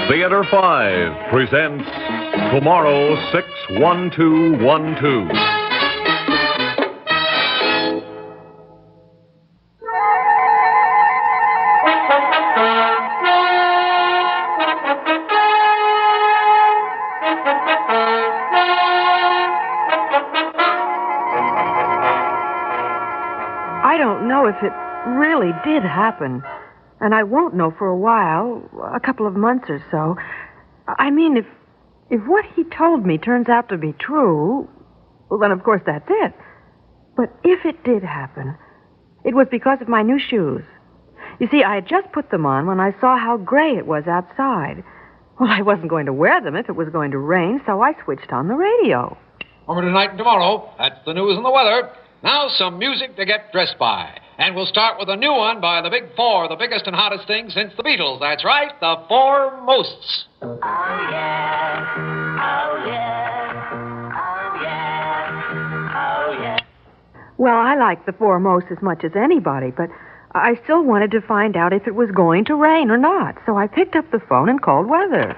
Theater 5 presents Tomorrow 61212. I don't know if it really did happen. And I won't know for a while, a couple of months or so. I mean, if what he told me turns out to be true, well, then of course that's it. But if it did happen, it was because of my new shoes. You see, I had just put them on when I saw how gray it was outside. Well, I wasn't going to wear them if it was going to rain, so I switched on the radio. Over tonight and tomorrow. That's the news and the weather. Now some music to get dressed by. And we'll start with a new one by the Big Four, the biggest and hottest thing since the Beatles. That's right, the Four Mosts. Oh, yeah. Oh, yeah. Oh, yeah. Oh, yeah. Well, I like the Four Most as much as anybody, but I still wanted to find out if it was going to rain or not. So I picked up the phone and called weather.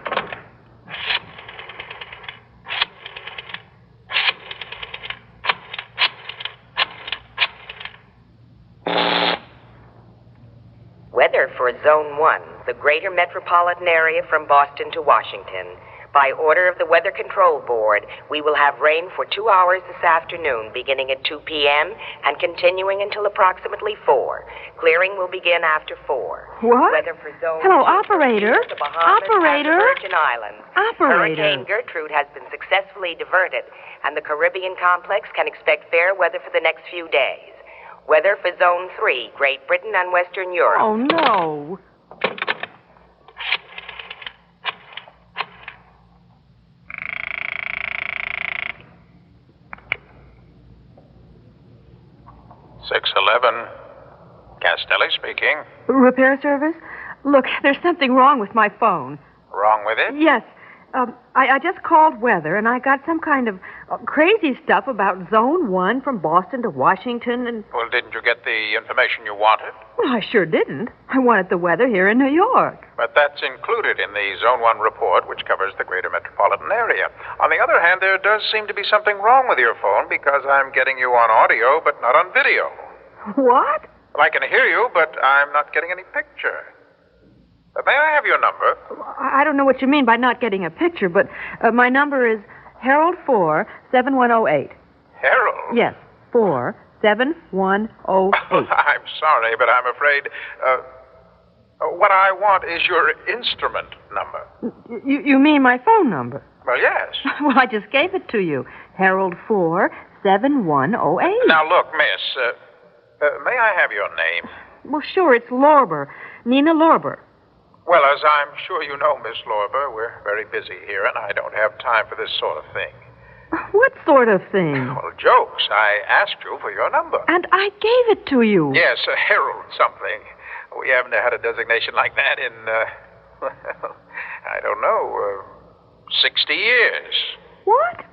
Weather for Zone 1, the greater metropolitan area from Boston to Washington. By order of the Weather Control Board, we will have rain for 2 hours this afternoon, beginning at 2 p.m. and continuing until approximately 4. Clearing will begin after 4. What? Weather for Zone Hello, 2, operator. the Bahamas Operator. and the Virgin Islands. Operator. Hurricane Gertrude has been successfully diverted, and the Caribbean complex can expect fair weather for the next few days. Weather for Zone 3, Great Britain and Western Europe. Oh, no. Castelli speaking. Repair service? Look, there's something wrong with my phone. Wrong with it? Yes. I just called weather, and I got some kind of crazy stuff about Zone 1 from Boston to Washington, and... Well, didn't you get the information you wanted? Well, I sure didn't. I wanted the weather here in New York. But that's included in the Zone 1 report, which covers the greater metropolitan area. On the other hand, there does seem to be something wrong with your phone, because I'm getting you on audio, but not on video. What? Well, I can hear you, but I'm not getting any picture. May I have your number? I don't know what you mean by not getting a picture, but my number is Harold 47108. Harold? Yes, 47108. I'm sorry, but I'm afraid what I want is your instrument number. You mean my phone number? Well, yes. Well, I just gave it to you. Harold 47108. Now, look, miss, may I have your name? Well, sure, it's Lorber. Nina Lorber. Well, as I'm sure you know, Miss Lorber, we're very busy here, and I don't have time for this sort of thing. What sort of thing? Well, jokes. I asked you for your number. And I gave it to you. Yes, Harold something. We haven't had a designation like that in, I don't know, 60 years. What?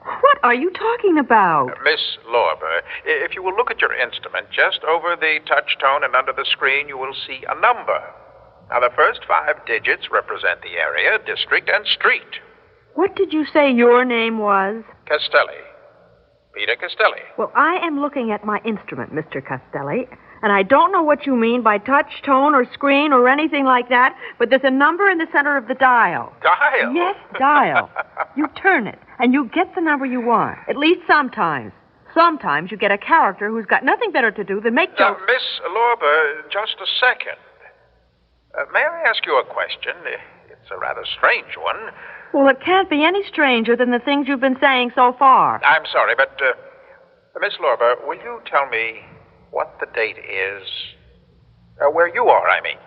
What are you talking about? Miss Lorber, if you will look at your instrument, just over the touch tone and under the screen, you will see a number. Now, the first 5 digits represent the area, district, and street. What did you say your name was? Castelli. Peter Castelli. Well, I am looking at my instrument, Mr. Castelli, and I don't know what you mean by touch, tone, or screen, or anything like that, but there's a number in the center of the dial. Dial? Yes, dial. You turn it, and you get the number you want, at least sometimes. Sometimes you get a character who's got nothing better to do than make jokes. Miss Lorber, just a second. May I ask you a question? It's a rather strange one. Well, it can't be any stranger than the things you've been saying so far. I'm sorry, but, Miss Lorber, will you tell me what the date is? Where you are, I mean.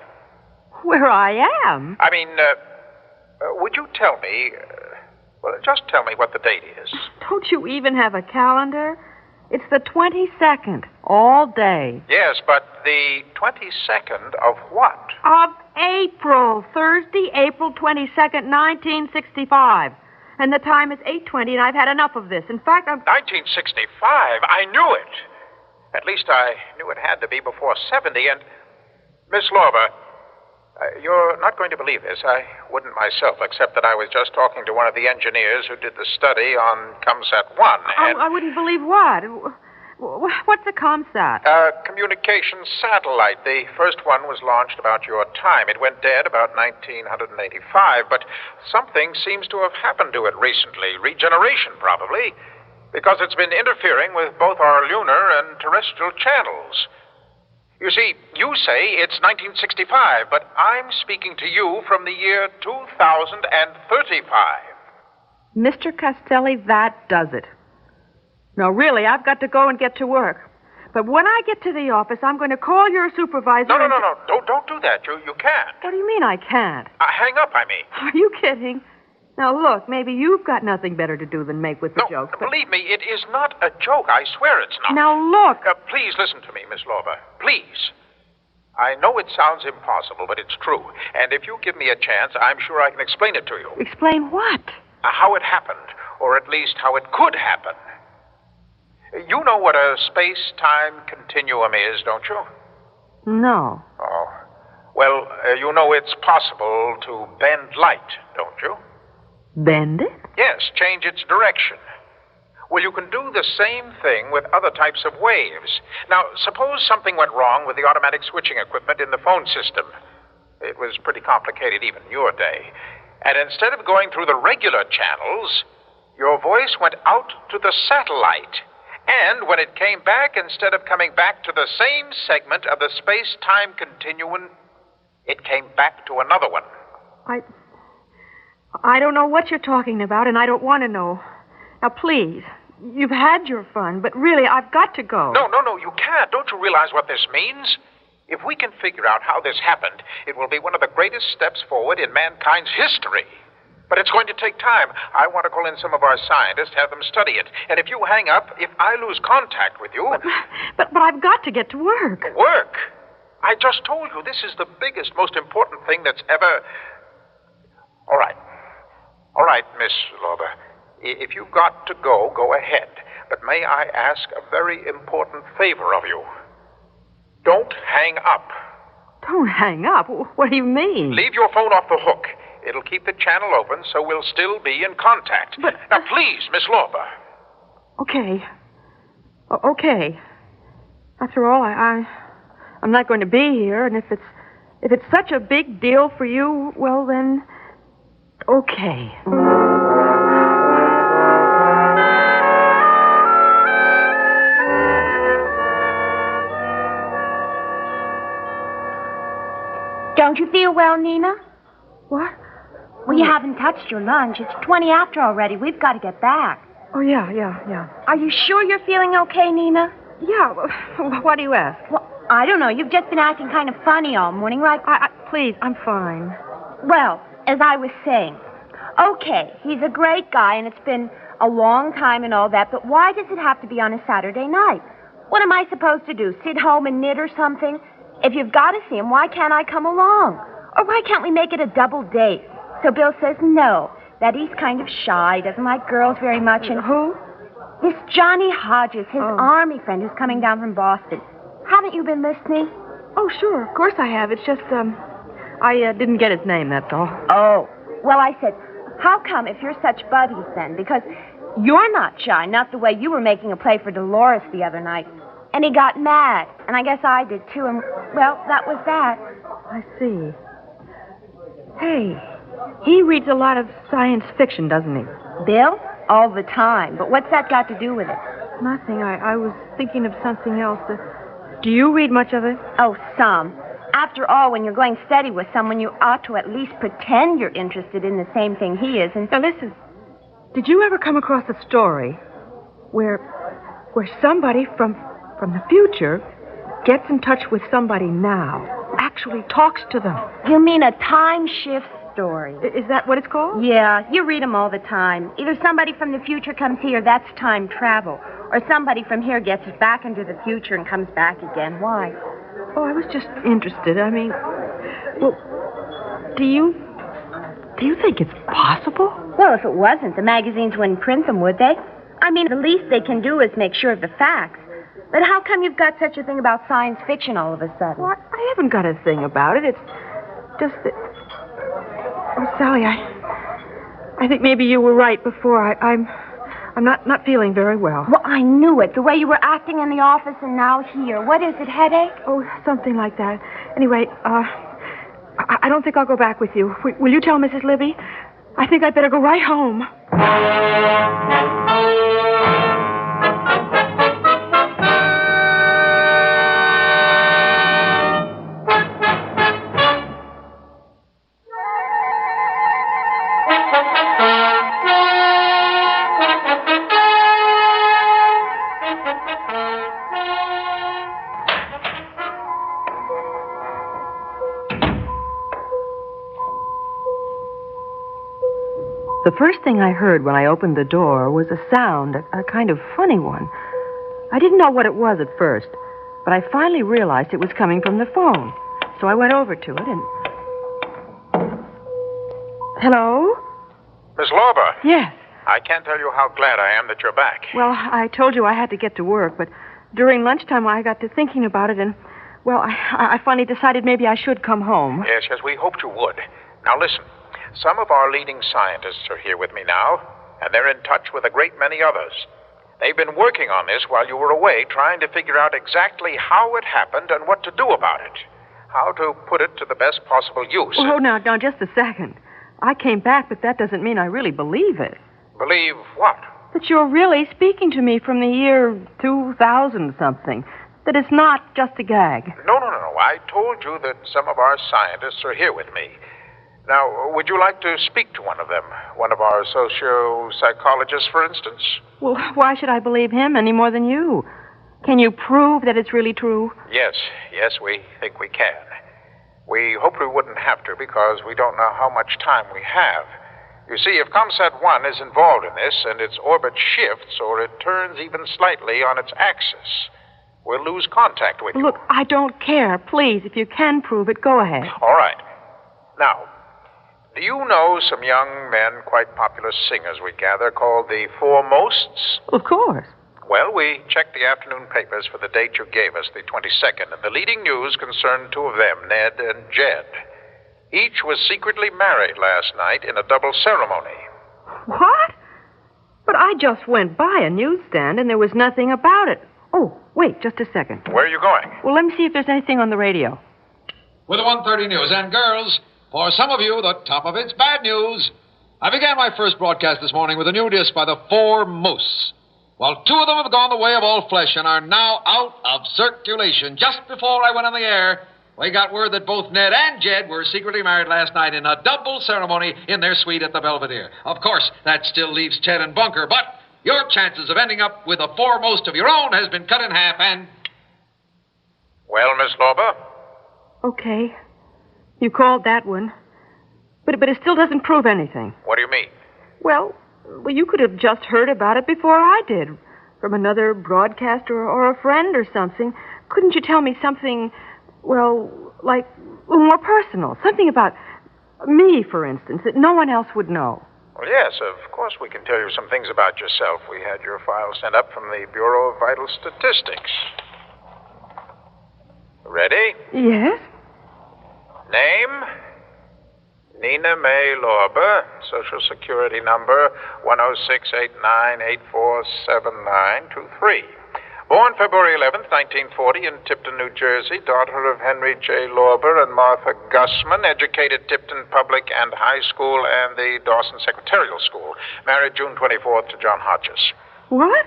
Where I am? I mean, would you tell me... well, just tell me what the date is. Don't you even have a calendar? It's the 22nd, all day. Yes, but the 22nd of what? Of April. Thursday, April 22nd, 1965. And the time is 8:20, and I've had enough of this. In fact, 1965? I knew it. At least I knew it had to be before 70, and... Miss Lorber, you're not going to believe this. I wouldn't myself, except that I was just talking to one of the engineers who did the study on ComSat 1, and... I wouldn't believe what? What's a ComSat? Communications satellite. The first one was launched about your time. It went dead about 1985, but something seems to have happened to it recently. Regeneration, probably, because it's been interfering with both our lunar and terrestrial channels. You see, you say it's 1965, but I'm speaking to you from the year 2035. Mr. Castelli, that does it. No, really, I've got to go and get to work. But when I get to the office, I'm going to call your supervisor. No. Don't do that. You can't. What do you mean I can't? Hang up, I mean. Are you kidding? Now, look, maybe you've got nothing better to do than make with the jokes. But... Believe me, it is not a joke. I swear it's not. Now, look. Please listen to me, Miss Lorber. Please. I know it sounds impossible, but it's true. And if you give me a chance, I'm sure I can explain it to you. Explain what? How it happened, or at least how it could happen. You know what a space-time continuum is, don't you? No. Oh. Well, you know it's possible to bend light, don't you? Bend it? Yes, change its direction. Well, you can do the same thing with other types of waves. Now, suppose something went wrong with the automatic switching equipment in the phone system. It was pretty complicated even in your day. And instead of going through the regular channels, your voice went out to the satellite. And when it came back, instead of coming back to the same segment of the space-time continuum, it came back to another one. I don't know what you're talking about, and I don't want to know. Now, please, you've had your fun, but really, I've got to go. No, you can't. Don't you realize what this means? If we can figure out how this happened, it will be one of the greatest steps forward in mankind's history. But it's going to take time. I want to call in some of our scientists, have them study it. And if you hang up, if I lose contact with you... But I've got to get to work. Work? I just told you this is the biggest, most important thing that's ever... All right, Miss Lorber. If you've got to go, go ahead. But may I ask a very important favor of you? Don't hang up. Don't hang up? What do you mean? Leave your phone off the hook. It'll keep the channel open, so we'll still be in contact. But... Now, please, Miss Lorber. Okay. Okay. After all, I'm not going to be here, and if it's such a big deal for you, well, then... Okay. Don't you feel well, Nina? What? Well, you haven't touched your lunch. It's 20 after already. We've got to get back. Oh, yeah. Are you sure you're feeling okay, Nina? Yeah. Why do you ask? Well, I don't know. You've just been acting kind of funny all morning, like... Please, I'm fine. Well, as I was saying, okay, he's a great guy, and it's been a long time and all that, but why does it have to be on a Saturday night? What am I supposed to do, sit home and knit or something? If you've got to see him, why can't I come along? Or why can't we make it a double date? So Bill says no, that he's kind of shy, doesn't like girls very much, and... Who? This Johnny Hodges, his army friend who's coming down from Boston. Haven't you been listening? Oh, sure, of course I have. It's just, I didn't get his name, that's all. Oh, well, I said, how come if you're such buddies then? Because you're not shy, not the way you were making a play for Dolores the other night. And he got mad, and I guess I did too, and, well, that was that. I see. Hey, he reads a lot of science fiction, doesn't he? Bill? All the time. But what's that got to do with it? Nothing. I was thinking of something else. Do you read much of it? Oh, some. After all, when you're going steady with someone, you ought to at least pretend you're interested in the same thing he is. And now, listen. Did you ever come across a story where somebody from the future gets in touch with somebody now, actually talks to them? You mean a time shift story? Is that what it's called? Yeah, you read them all the time. Either somebody from the future comes here, that's time travel, or somebody from here gets back into the future and comes back again. Why? Oh, I was just interested. I mean, well, do you think it's possible? Well, if it wasn't, the magazines wouldn't print them, would they? I mean, the least they can do is make sure of the facts. But how come you've got such a thing about science fiction all of a sudden? Well, I haven't got a thing about it. It's just that... Oh, Sally, I think maybe you were right before. I'm not feeling very well. Well, I knew it. The way you were acting in the office and now here. What is it, headache? Oh, something like that. Anyway, I don't think I'll go back with you. Will you tell Mrs. Libby? I think I'd better go right home. The first thing I heard when I opened the door was a sound, a kind of funny one. I didn't know what it was at first, but I finally realized it was coming from the phone. So I went over to it and... Hello? Miss Lorber. Yes. I can't tell you how glad I am that you're back. Well, I told you I had to get to work, but during lunchtime I got to thinking about it and, well, I finally decided maybe I should come home. Yes, we hoped you would. Now listen. Some of our leading scientists are here with me now, and they're in touch with a great many others. They've been working on this while you were away, trying to figure out exactly how it happened and what to do about it. How to put it to the best possible use. Oh, now, just a second. I came back, but that doesn't mean I really believe it. Believe what? That you're really speaking to me from the year 2000-something. That it's not just a gag. No. I told you that some of our scientists are here with me. Now, would you like to speak to one of them? One of our socio-psychologists, for instance? Well, why should I believe him any more than you? Can you prove that it's really true? Yes, we think we can. We hoped we wouldn't have to because we don't know how much time we have. You see, if ComSat 1 is involved in this and its orbit shifts or it turns even slightly on its axis, we'll lose contact with you. Look, I don't care. Please, if you can prove it, go ahead. All right. Now, do you know some young men, quite popular singers, we gather, called the Foremosts? Of course. Well, we checked the afternoon papers for the date you gave us, the 22nd, and the leading news concerned two of them, Ned and Jed. Each was secretly married last night in a double ceremony. What? But I just went by a newsstand and there was nothing about it. Oh, wait, just a second. Where are you going? Well, let me see if there's anything on the radio. With the 1:30 news. And girls, for some of you, the top of it's bad news. I began my first broadcast this morning with a new disc by the Foremosts. Well, two of them have gone the way of all flesh and are now out of circulation. Just before I went on the air, we got word that both Ned and Jed were secretly married last night in a double ceremony in their suite at the Belvedere. Of course, that still leaves Chet and Bunker, but your chances of ending up with a Foremost of your own has been cut in half and... Well, Miss Lorber? Okay. You called that one. But it still doesn't prove anything. What do you mean? Well, you could have just heard about it before I did. From another broadcaster or a friend or something. Couldn't you tell me something, well, like more personal? Something about me, for instance, that no one else would know. Well, yes, of course we can tell you some things about yourself. We had your file sent up from the Bureau of Vital Statistics. Ready? Yes? Name? Nina May Lorber. Social Security number 10689847923. Born February 11th, 1940 in Tipton, New Jersey. Daughter of Henry J. Lorber and Martha Gussman. Educated Tipton Public and High School and the Dawson Secretarial School. Married June 24th to John Hodges. What?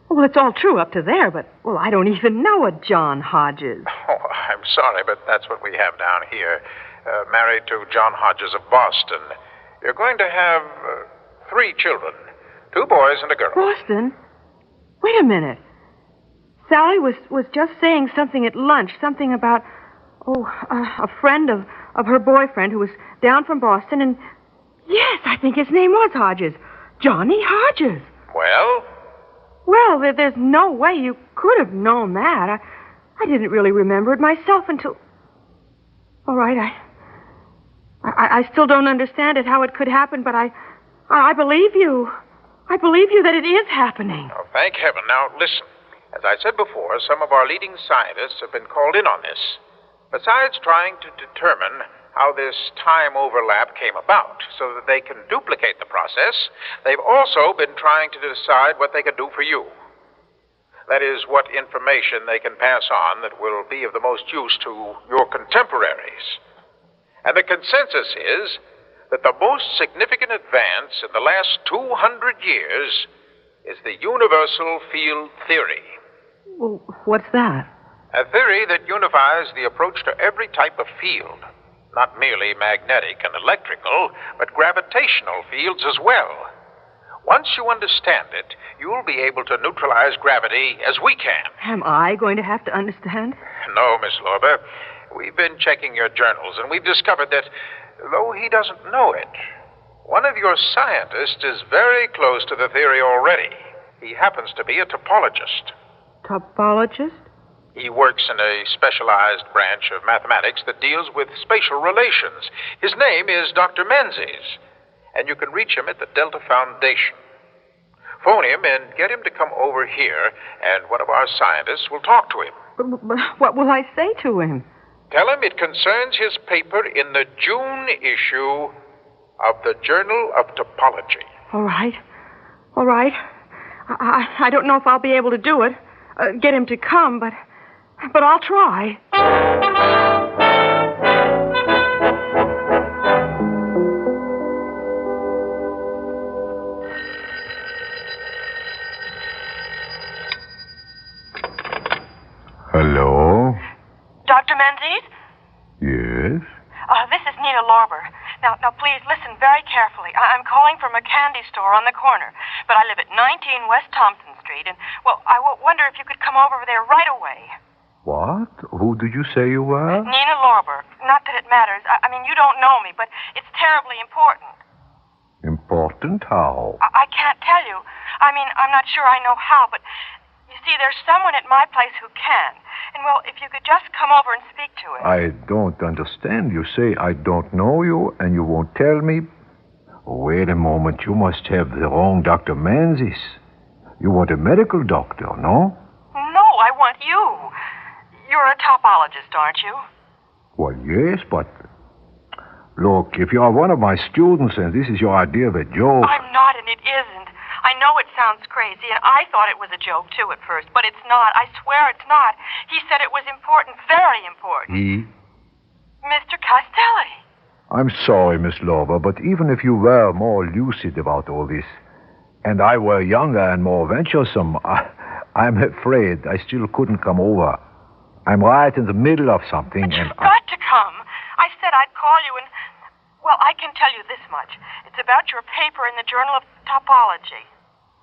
Well, it's all true up to there, but, well, I don't even know a John Hodges. Oh, I'm sorry, but that's what we have down here. Married to John Hodges of Boston. You're going to have 3 children. 2 boys and a girl. Boston? Wait a minute. Sally was just saying something at lunch, something about, a friend of her boyfriend who was down from Boston, and yes, I think his name was Hodges. Johnny Hodges. Well? Well, there's no way you could have known that. I didn't really remember it myself until... All right, I still don't understand it, how it could happen, but I believe you. I believe you that it is happening. Oh, thank heaven. Now, listen. As I said before, some of our leading scientists have been called in on this. Besides trying to determine how this time overlap came about so that they can duplicate the process, they've also been trying to decide what they can do for you. That is, what information they can pass on that will be of the most use to your contemporaries. And the consensus is that the most significant advance in the last 200 years is the universal field theory. Well, what's that? A theory that unifies the approach to every type of field. Not merely magnetic and electrical, but gravitational fields as well. Once you understand it, you'll be able to neutralize gravity as we can. Am I going to have to understand? No, Miss Lorber. We've been checking your journals, and we've discovered that, though he doesn't know it, one of your scientists is very close to the theory already. He happens to be a topologist. Topologist? He works in a specialized branch of mathematics that deals with spatial relations. His name is Dr. Menzies, and you can reach him at the Delta Foundation. Phone him and get him to come over here, and one of our scientists will talk to him. But what will I say to him? Tell him it concerns his paper in the June issue of the Journal of Topology. All right. All right. I don't know if I'll be able to do it. Get him to come, but I'll try. Hello? Dr. Menzies? Yes? This is Nina Lorber. Now, please listen very carefully. I'm calling from a candy store on the corner, but I live at 19 West Thompson Street, and, well, I wonder if you could come over there right away. What? Who did you say you were? Nina Lorber. Not that it matters. I mean, you don't know me, but it's terribly important. Important? How? I can't tell you. I mean, I'm not sure I know how, but you see, there's someone at my place who can. And, well, if you could just come over and speak to him. I don't understand. You say I don't know you and you won't tell me? Wait a moment. You must have the wrong Dr. Menzies. You want a medical doctor, no? No, I want you. You're a topologist, aren't you? Well, yes, but... Look, if you are one of my students and this is your idea of a joke... I'm not, and it isn't. I know it sounds crazy, and I thought it was a joke, too, at first, but it's not. I swear it's not. He said it was important, very important. He? Mr. Castelli. I'm sorry, Miss Lorber, but even if you were more lucid about all this, and I were younger and more venturesome, I'm afraid I still couldn't come over. I'm right in the middle of something, But you've got to come. I said I'd call you, and, well, I can tell you this much. It's about your paper in the Journal of Topology.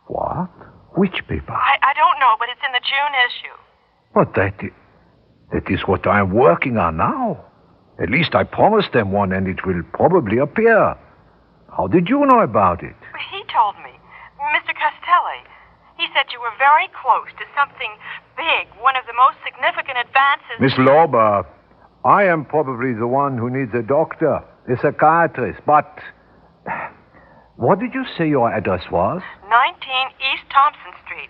What? Which paper? I don't know, but it's in the June issue. But that is what I'm working on now. At least I promised them one, and it will probably appear. How did you know about it? He told me. Mr. Castelli. He said you were very close to something big, one of the most significant advances... Miss Lorber, I am probably the one who needs a doctor, a psychiatrist, but... What did you say your address was? 19 East Thompson Street.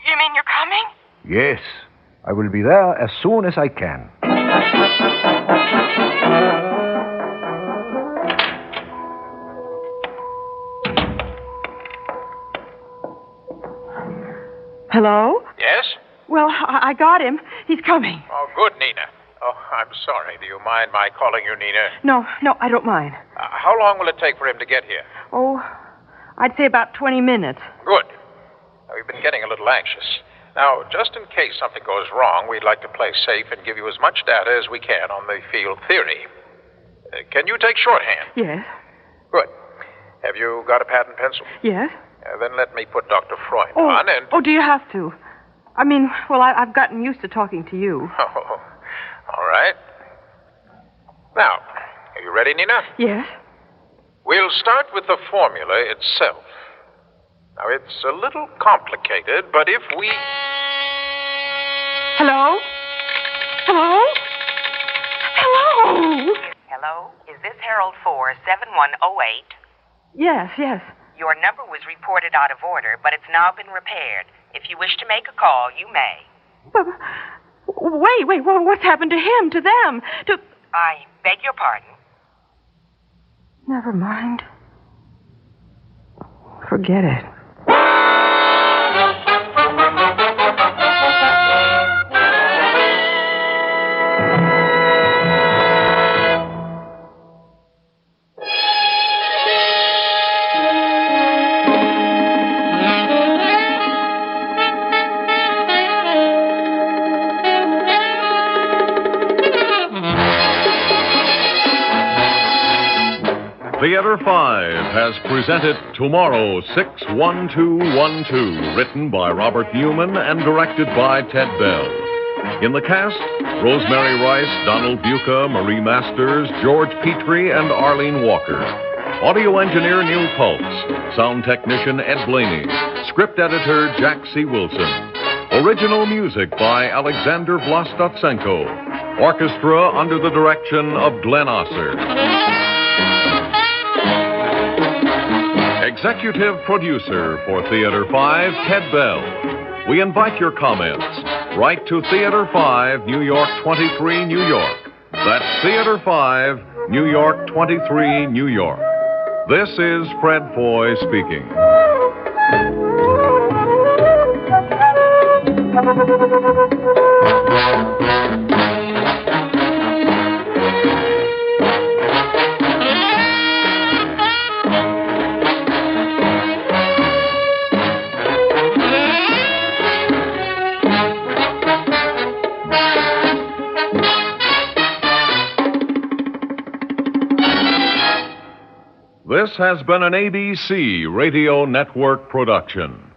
You mean you're coming? Yes. I will be there as soon as I can. Hello? Yes? Well, I got him. He's coming. Oh, good, Nina. Oh, I'm sorry. Do you mind my calling you Nina? No, I don't mind. How long will it take for him to get here? Oh, I'd say about 20 minutes. Good. We've been getting a little anxious. Now, just in case something goes wrong, we'd like to play safe and give you as much data as we can on the field theory. Can you take shorthand? Yes. Good. Have you got a pad and pencil? Yes. Then let me put Dr. Freund on and... Oh, do you have to? I mean, well, I've gotten used to talking to you. Oh, all right. Now, are you ready, Nina? Yes. We'll start with the formula itself. Now, it's a little complicated, but if we... Hello? Hello? Hello? Hello? Is this Harold 47108? Yes. Your number was reported out of order, but it's now been repaired. If you wish to make a call, you may. But, wait, what's happened to him, to them, to... I beg your pardon. Never mind. Forget it. Theater 5 has presented Tomorrow 61212, written by Robert Newman and directed by Ted Bell. In the cast, Rosemary Rice, Donald Buca, Marie Masters, George Petrie, and Arlene Walker. Audio engineer Neil Pultz. Sound technician Ed Blaney. Script editor Jack C. Wilson. Original music by Alexander Vlastotsenko. Orchestra under the direction of Glenn Osser. Executive producer for Theater 5, Ted Bell. We invite your comments. Write to Theater 5, New York 23, New York. That's Theater 5, New York 23, New York. This is Fred Foy speaking. This has been an ABC Radio Network production.